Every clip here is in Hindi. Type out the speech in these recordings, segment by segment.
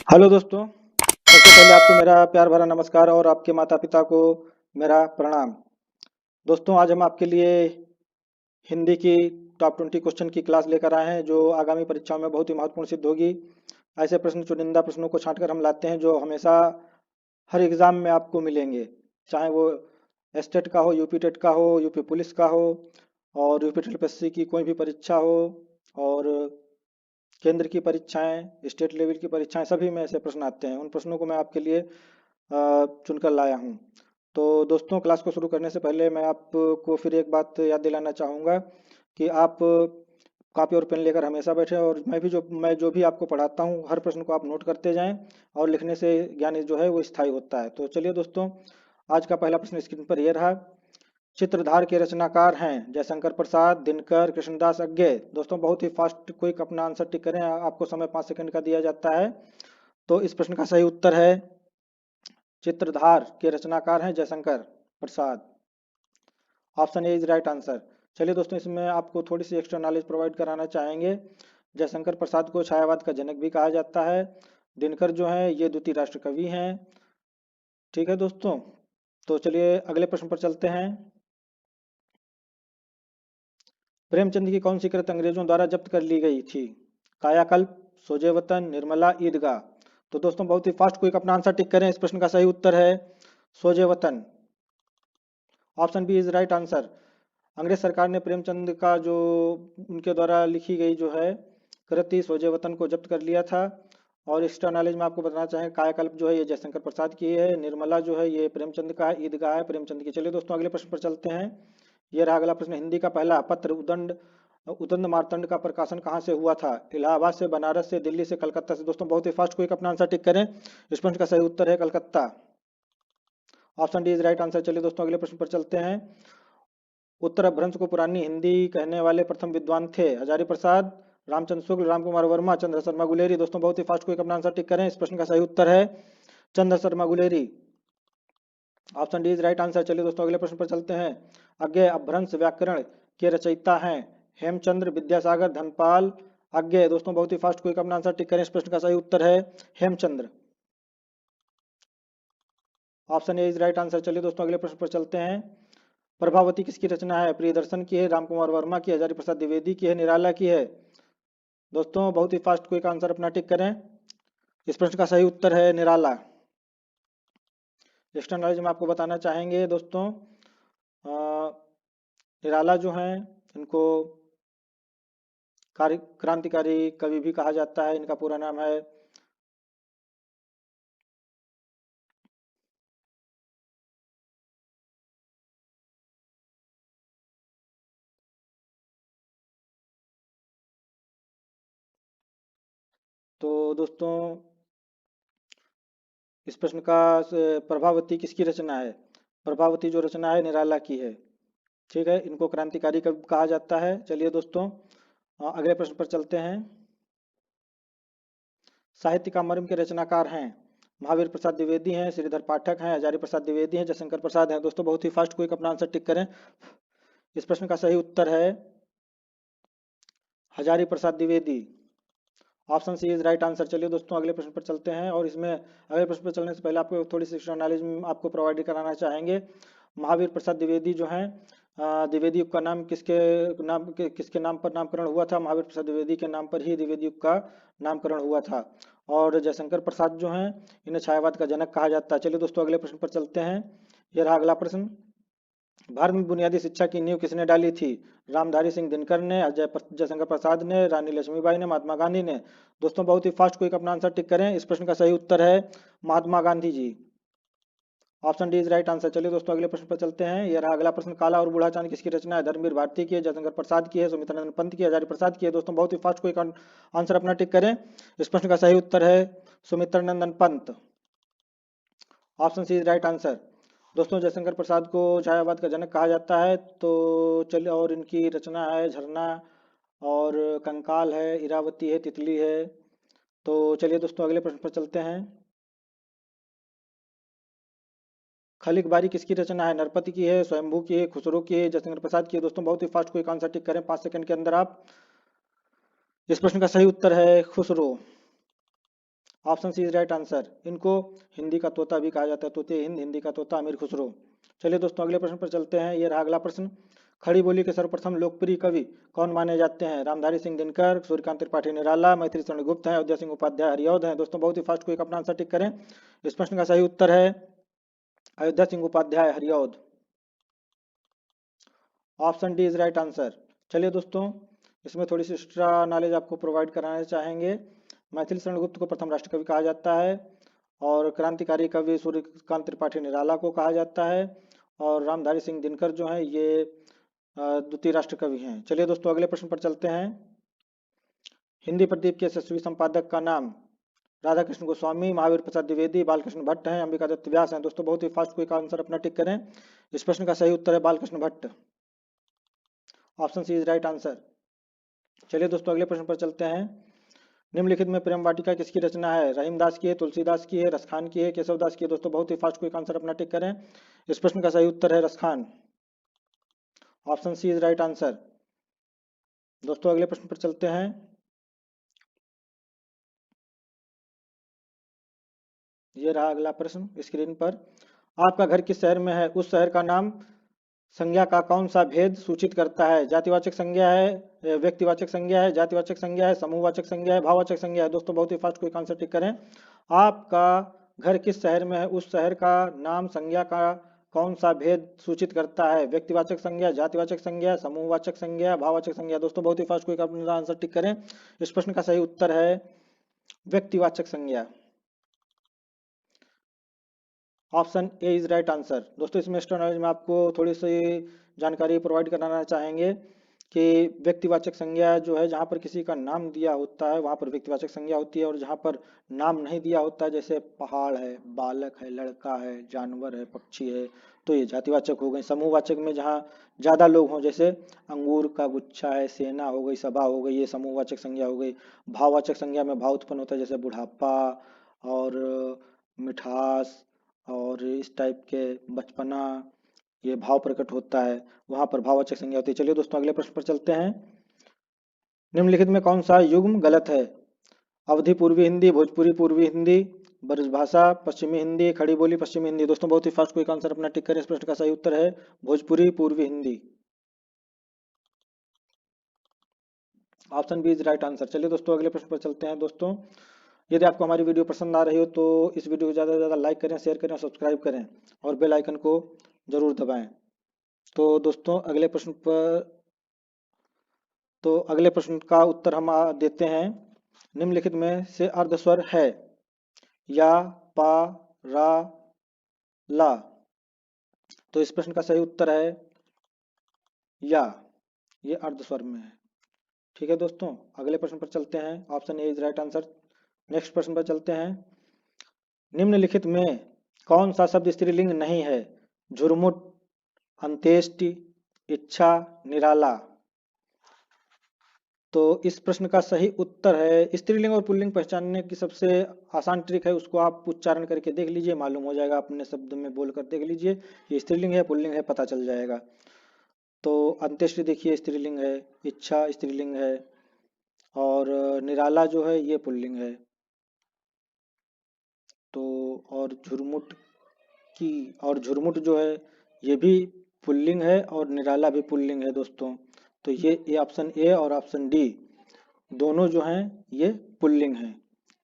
हेलो दोस्तों, सबसे पहले आपको मेरा प्यार भरा नमस्कार और आपके माता पिता को मेरा प्रणाम। दोस्तों, आज हम आपके लिए हिंदी की टॉप 20 क्वेश्चन की क्लास लेकर आए हैं जो आगामी परीक्षाओं में बहुत ही महत्वपूर्ण सिद्ध होगी। ऐसे प्रश्न चुनिंदा प्रश्नों को छांटकर हम लाते हैं जो हमेशा हर एग्जाम में आपको मिलेंगे, चाहे वो एस्टेट का हो, यूपी टेट का हो, यूपी पुलिस का हो और यूपी टीएसपीएससी की कोई भी परीक्षा हो और केंद्र की परीक्षाएं, स्टेट लेवल की परीक्षाएं, सभी में ऐसे प्रश्न आते हैं। उन प्रश्नों को मैं आपके लिए चुनकर लाया हूं। तो दोस्तों, क्लास को शुरू करने से पहले मैं आपको फिर एक बात याद दिलाना चाहूँगा कि आप कॉपी और पेन लेकर हमेशा बैठे और मैं जो भी आपको पढ़ाता हूँ हर प्रश्न को आप नोट करते जाएं और लिखने से ज्ञान जो है वो स्थायी होता है। तो चलिए दोस्तों, आज का पहला प्रश्न स्क्रीन पर ये रहा। चित्रधार के रचनाकार हैं जयशंकर प्रसाद, दिनकर, कृष्णदास अज्ञे। दोस्तों, बहुत ही फास्ट क्विक अपना आंसर टिक करें, आपको समय 5 सेकंड का दिया जाता है। तो इस प्रश्न का सही उत्तर है चित्रधार के रचनाकार हैं Jaishankar Prasad. Option A is right answer. चलिए दोस्तों, इसमें आपको थोड़ी सी एक्स्ट्रा नॉलेज प्रोवाइड कराना चाहेंगे। जयशंकर प्रसाद को छायावाद का जनक भी कहा जाता है। दिनकर जो है ये द्वितीय राष्ट्र कवि हैं। ठीक है दोस्तों, तो चलिए अगले प्रश्न पर चलते हैं। प्रेमचंद की कौन सी कृत अंग्रेजों द्वारा जब्त कर ली गई थी? कायाकल्प, सोजे वतन, निर्मला, ईदगाह। तो दोस्तों, बहुत ही फास्ट क्विक अपना आंसर टिक करें। इस प्रश्न का सही उत्तर है Soz e Watan. Option B is right answer. अंग्रेज सरकार ने प्रेमचंद का जो उनके द्वारा लिखी गई जो है कृति सोजे वतन को जब्त कर लिया था। और एक्स्ट्रा नॉलेज में आपको बताना चाहें, कायाकल्प जो है ये जयशंकर प्रसाद की है, निर्मला जो है ये प्रेमचंद का है, ईदगाह है प्रेमचंद की। चलिए दोस्तों, अगले प्रश्न पर चलते हैं। ये रहा अगला प्रश्न। हिंदी का पहला पत्र उदंड मार्तंड का प्रकाशन कहाँ से हुआ था? इलाहाबाद से, बनारस से, दिल्ली से, कलकत्ता से। दोस्तों, बहुत ही फास्ट क्विक अपना आंसर टिक करें। इस प्रश्न का सही उत्तर है Calcutta. Option D is right answer. चलिए दोस्तों, अगले प्रश्न पर चलते हैं। उत्तर अपभ्रंश को पुरानी हिंदी कहने वाले प्रथम विद्वान थे? हजारी प्रसाद, रामचंद्र शुक्ल, राम कुमार वर्मा, चंद्र शर्मा गुलेरी। दोस्तों, बहुत ही फास्ट क्विक अपना आंसर टिक करें। इस प्रश्न का सही उत्तर है Chandra Sharma Guleri. Option D is right answer. चलिए दोस्तों, अगले प्रश्न पर चलते हैं। अज्ञेय अपभ्रंश व्याकरण के रचयिता हैं? हेमचंद्र, विद्यासागर, धनपाल, अज्ञेय। दोस्तों, बहुत ही फास्ट क्विक अपना आंसर टिक करें। इस प्रश्न का सही उत्तर है Hemchandra. Option A is right answer. चलिए दोस्तों, अगले प्रश्न पर चलते हैं। प्रभावती किसकी रचना है? प्रियदर्शन की है, रामकुमार वर्मा की, हजारी प्रसाद द्विवेदी की है, निराला की है। दोस्तों, बहुत ही फास्ट क्विक आंसर अपना टिक करें। इस प्रश्न का सही उत्तर है निराला। एक्स्ट्रा नॉलेज में आपको बताना चाहेंगे दोस्तों, निराला जो हैं इनको क्रांतिकारी कवि भी कहा जाता है। इनका पूरा नाम है तो दोस्तों, इस प्रश्न का प्रभावती किसकी रचना है? प्रभावती जो रचना है निराला की है। ठीक है, इनको क्रांतिकारी कवि कहा जाता है। चलिए दोस्तों, अगले प्रश्न पर चलते हैं। साहित्य का मर्म के रचनाकार हैं? महावीर प्रसाद द्विवेदी हैं, श्रीधर पाठक हैं, हजारी प्रसाद द्विवेदी हैं, जयशंकर प्रसाद हैं। दोस्तों, बहुत ही फास्ट क्विक अपना आंसर टिक करें। इस प्रश्न का सही उत्तर है Hazari Prasad Dwivedi. Option C is right answer. चलिए दोस्तों, अगले प्रश्न पर चलते हैं और इसमें अगले प्रश्न पर चलने से पहले आपको थोड़ी सी एक्स्ट्रा नॉलेज आपको प्रोवाइड कराना चाहेंगे। महावीर प्रसाद द्विवेदी जो हैं, द्विवेदी युग का नाम किसके नाम पर नामकरण हुआ था? महावीर प्रसाद द्विवेदी के नाम पर ही द्विवेदी युग का नामकरण हुआ था। और जयशंकर प्रसाद जो हैं इन्हें छायावाद का जनक कहा जाता है। चलिए दोस्तों, अगले प्रश्न पर चलते हैं। यह रहा अगला प्रश्न। भारत में बुनियादी शिक्षा की नींव किसने डाली थी? रामधारी सिंह दिनकर ने, जयशंकर प्रसाद ने, रानी लक्ष्मीबाई ने, महात्मा गांधी ने। दोस्तों, बहुत ही फास्ट क्विक अपना आंसर टिक करें। इस प्रश्न का सही उत्तर है Mahatma Gandhi ji. Option D is right answer. चलिए दोस्तों, अगले प्रश्न पर चलते हैं। यह रहा अगला प्रश्न। काला और बूढ़ा चांद किसकी रचना है? धर्मवीर भारती की है, जयशंकर प्रसाद की है, सुमित्रानंद पंत की है, हजारी प्रसाद की है। दोस्तों, बहुत ही फास्ट क्विक आंसर अपना टिक करें। इस प्रश्न का सही उत्तर है Sumitranandan Pant. Option C is right answer. दोस्तों, जयशंकर प्रसाद को छायावाद का जनक कहा जाता है। तो चलिए, और इनकी रचना है झरना और कंकाल है, इरावती है, तितली है। तो चलिए दोस्तों, अगले प्रश्न पर चलते हैं। खलिक बारी किसकी रचना है? नरपति की है, स्वयंभू की है, खुसरो की है, जयशंकर प्रसाद की है। दोस्तों, बहुत ही फास्ट क्विक आंसर टिक करें 5 सेकंड के अंदर आप। इस प्रश्न का सही उत्तर है Khusro. Option C is right answer. इनको हिंदी का तोता भी कहा जाता है, तोते हिंद, हिंदी का तोता अमीर खुसरो। चलिए दोस्तों अगले प्रश्न पर चलते हैं। ये रहा अगला प्रश्न। खड़ी बोली के सर्वप्रथम लोकप्रिय कवि कौन माने जाते हैं? रामधारी सिंह दिनकर, सूर्यकांत त्रिपाठी निराला, मैथिली शरण गुप्त हैं, अयोध्या सिंह उपाध्याय हरिऔध हैं। दोस्तों बहुत ही फास्ट कोई अपना आंसर टिक करें। इस प्रश्न का सही उत्तर है Ayodhya Singh Upadhyay Hariaudh. Option D is right answer. चलिए दोस्तों इसमें थोड़ी सी एक्स्ट्रा नॉलेज आपको प्रोवाइड कराना चाहेंगे। मैथिली शरण गुप्त को प्रथम राष्ट्र कवि कहा जाता है और क्रांतिकारी कवि सूर्यकांत त्रिपाठी निराला को कहा जाता है और रामधारी सिंह दिनकर जो है ये द्वितीय राष्ट्र कवि हैं। चलिए दोस्तों अगले प्रश्न पर चलते हैं। हिंदी प्रदीप के यशस्वी संपादक का नाम राधा कृष्ण गोस्वामी, महावीर प्रसाद द्विवेदी, बालकृष्ण भट्ट हैं, अंबिका दत्त व्यास हैं। दोस्तों बहुत ही फास्ट क्विक आंसर अपना टिक करें। इस प्रश्न का सही उत्तर है Balkrishna Bhatt. Option C is right answer. चलिए दोस्तों अगले प्रश्न पर चलते हैं। निम्नलिखित में प्रेम वाटिका किसकी रचना है? रहीमदास की है, तुलसीदास की है, रसखान की है, केशवदास की है। दोस्तों बहुत ही फास्ट क्विक आंसर अपना टिक करें। इस प्रश्न का सही उत्तर है Raskhan. Option C is right answer. दोस्तों अगले प्रश्न पर चलते हैं। ये रहा अगला प्रश्न स्क्रीन पर। आपका घर किस शहर में है? उस शहर का नाम संज्ञा का कौन सा भेद सूचित करता है? जातिवाचक संज्ञा है, व्यक्तिवाचक संज्ञा है, जातिवाचक संज्ञा है, समूहवाचक संज्ञा है, भाववाचक संज्ञा है। दोस्तों बहुत ही फास्ट कोई आंसर टिक करें। आपका घर किस शहर में है? उस शहर का नाम संज्ञा का कौन सा भेद सूचित करता है? व्यक्तिवाचक संज्ञा, जातिवाचक संज्ञा, समूहवाचक संज्ञा, भाववाचक संज्ञा। दोस्तों बहुत ही फास्ट कोई अपना आंसर टिक करें। इस प्रश्न का सही उत्तर है व्यक्तिवाचक संज्ञा। Option A is right answer. दोस्तों इसमें एक्स्ट्रा नॉलेज में आपको थोड़ी सी जानकारी प्रोवाइड कराना चाहेंगे कि व्यक्तिवाचक संज्ञा जो है जहाँ पर किसी का नाम दिया होता है वहाँ पर व्यक्तिवाचक संज्ञा होती है और जहाँ पर नाम नहीं दिया होता है जैसे पहाड़ है, बालक है, लड़का है, जानवर है, पक्षी है, तो ये जातिवाचक हो गई। समूहवाचक में जहाँ ज्यादा लोग हों जैसे अंगूर का गुच्छा है, सेना हो गई, सभा हो गई, ये समूहवाचक संज्ञा हो गई। भाववाचक संज्ञा में भाव उत्पन्न होता है जैसे बुढ़ापा और मिठास और इस टाइप के बचपना, ये भाव प्रकट होता है, वहां पर भाववाचक संज्ञा होती है। चलिए दोस्तों अगले प्रश्न पर चलते हैं। निम्नलिखित में कौन सा युग्म गलत है? अवधी पूर्वी हिंदी, भोजपुरी पूर्वी हिंदी, ब्रजभाषा पश्चिमी हिंदी, खड़ी बोली पश्चिमी हिंदी। दोस्तों बहुत ही फास्ट क्विक आंसर अपना टिक करें। इस प्रश्न का सही उत्तर है भोजपुरी पूर्वी Hindi. Option B is right answer. चलिए दोस्तों अगले प्रश्न पर चलते हैं। दोस्तों यदि आपको हमारी वीडियो पसंद आ रही हो तो इस वीडियो को ज़्यादा से ज़्यादा लाइक करें, शेयर करें, सब्सक्राइब करें और बेल आइकन को जरूर दबाएं। तो दोस्तों अगले प्रश्न का उत्तर हम देते हैं। निम्नलिखित में से अर्धस्वर है या, पा, रा, ला। तो इस प्रश्न का सही उत्तर है या, ये अर्धस्वर में है। ठीक है दोस्तों अगले प्रश्न पर चलते हैं। Option A is right answer. Next प्रश्न पर चलते हैं। निम्नलिखित में कौन सा शब्द स्त्रीलिंग नहीं है? झुरमुट, अंत्येष्टि, इच्छा, निराला। तो इस प्रश्न का सही उत्तर है, स्त्रीलिंग और पुल्लिंग पहचानने की सबसे आसान ट्रिक है, उसको आप उच्चारण करके देख लीजिए, मालूम हो जाएगा। अपने शब्द में बोलकर देख लीजिए ये स्त्रीलिंग है पुल्लिंग है, पता चल जाएगा। तो अंत्येष्टि देखिए स्त्रीलिंग है, इच्छा स्त्रीलिंग है और निराला जो है ये पुल्लिंग है। तो और झुरमुट जो है ये भी पुल्लिंग है और निराला भी पुल्लिंग है दोस्तों। तो ये ऑप्शन ए और ऑप्शन डी दोनों जो हैं ये पुल्लिंग हैं।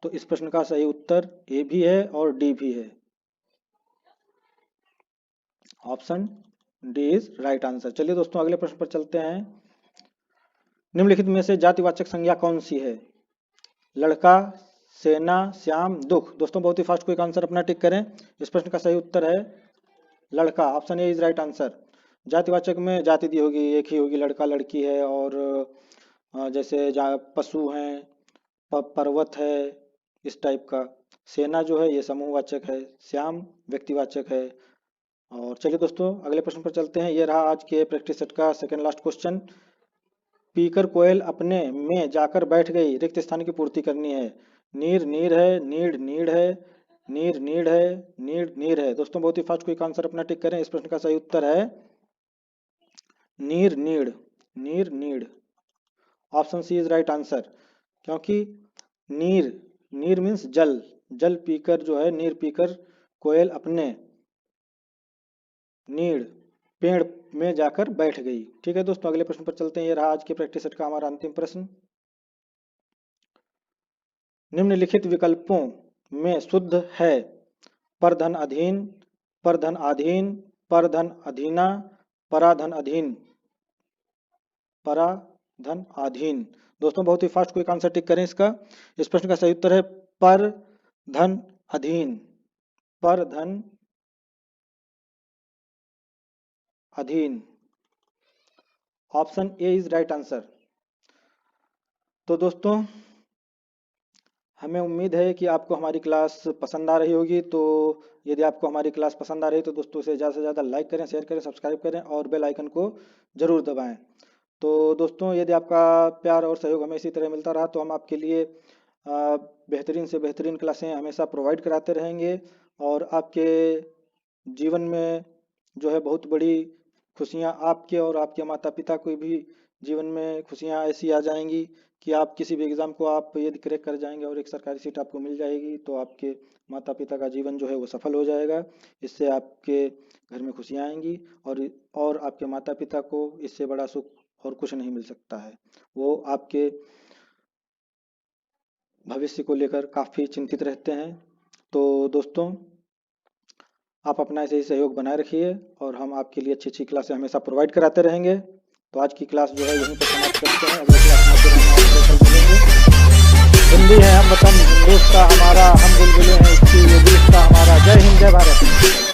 तो इस प्रश्न का सही उत्तर ए भी है और डी भी है। Option D is right answer. चलिए दोस्तों अगले प्रश्न पर चलते हैं। निम्नलिखित में से जातिवाचक संज्ञा कौन सी है? लड़का, सेना, श्याम, दुख। दोस्तों बहुत ही फास्ट क्विक आंसर अपना टिक करें। इस प्रश्न का सही उत्तर है लड़का। Option A is right answer. जातिवाचक में जाति दी होगी, एक ही होगी, लड़का लड़की है और जैसे पशु हैं, पर्वत है, इस टाइप का। सेना जो है ये समूहवाचक है, श्याम व्यक्तिवाचक है। और चलिए दोस्तों अगले प्रश्न पर चलते हैं। ये रहा आज के प्रैक्टिस सेट का सेकंड लास्ट क्वेश्चन। पीकर कोयल अपने में जाकर बैठ गई, रिक्त स्थान की पूर्ति करनी है। नीर नीर है, नीड नीड है, नीर नीड है, नीड नीर है। दोस्तों बहुत ही फास्ट क्विक आंसर अपना टिक करें। इस प्रश्न का सही उत्तर है नीर नीड, नीर नीड। Option C is right answer. क्योंकि नीर नीर मीन्स जल, जल पीकर जो है नीर पीकर कोयल अपने नीड़ पेड़ में जाकर बैठ गई। ठीक है दोस्तों, अगले प्रश्न पर चलते हैं। ये रहा आज के प्रैक्टिस सेट का हमारा अंतिम प्रश्न। निम्नलिखित विकल्पों में शुद्ध है परधन अधीन, परधन अधीन, परधन अधीना, पराधन अधीन, पराधन अधीन। दोस्तों बहुत ही फास्ट क्विक आंसर टिक करें इसका। इस प्रश्न का सही उत्तर है पर धन अधीन, पर धन अधीन। Option A is right answer. तो दोस्तों हमें उम्मीद है कि आपको हमारी क्लास पसंद आ रही होगी। तो यदि आपको हमारी क्लास पसंद आ रही है तो दोस्तों इसे ज़्यादा से ज़्यादा लाइक करें, शेयर करें, सब्सक्राइब करें और बेल आइकन को ज़रूर दबाएं। तो दोस्तों यदि आपका प्यार और सहयोग हमें इसी तरह मिलता रहा तो हम आपके लिए बेहतरीन से बेहतरीन क्लासें हमेशा प्रोवाइड कराते रहेंगे और आपके जीवन में जो है बहुत बड़ी खुशियाँ आपके और आपके माता पिता को भी जीवन में खुशियाँ ऐसी आ जाएंगी कि आप किसी भी एग्ज़ाम को आप यदि क्रैक कर जाएंगे और एक सरकारी सीट आपको मिल जाएगी तो आपके माता पिता का जीवन जो है वो सफल हो जाएगा। इससे आपके घर में खुशियाँ आएंगी और आपके माता पिता को इससे बड़ा सुख और कुछ नहीं मिल सकता है। वो आपके भविष्य को लेकर काफ़ी चिंतित रहते हैं। तो दोस्तों आप अपना ऐसे ही सहयोग बनाए रखिए और हम आपके लिए अच्छी अच्छी क्लासें हमेशा प्रोवाइड कराते रहेंगे। तो आज की क्लास जो है यहीं पर समाप्त करते हैं। अगली क्लास में फिर हम आपसे कल मिलेंगे। हिंदी है हम वतन, हिंदुस्तान हमारा, हम बुलबुलें हैं इसकी, ये देश का हमारा। जय हिंद, जय भारत।